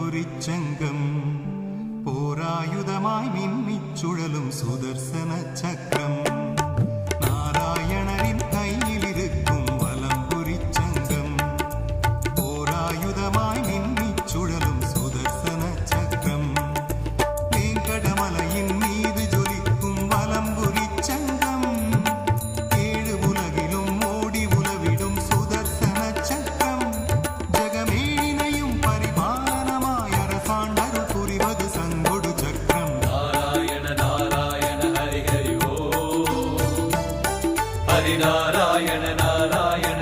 வலம்புரிச்சங்கம் போராயுதமாய் மின்னிச் சுழலும் சுதர்சன சக்கரம் நாராயணரின் கையில் இருக்கும் வலம்புரிச்சங்கம் போராயுதமாய் மின்னிச் சுழலும் சுதர்சன சக்கரம் வேங்கடமலையின் மீது ஜொலிக்கும் வலம்புரிச்சங்கம் ஏழு உலகிலும் ஓடி உலவிடும் சுதர்சன சக்கரம் ஜெகமேனையும் பரிபாலனமாய் அரசாண்டருள் புரிவது சங்கொடு சக்கரம் நாராயண நாராயண ஹரி ஹரி ஓ ஹரி நாராயண நாராயண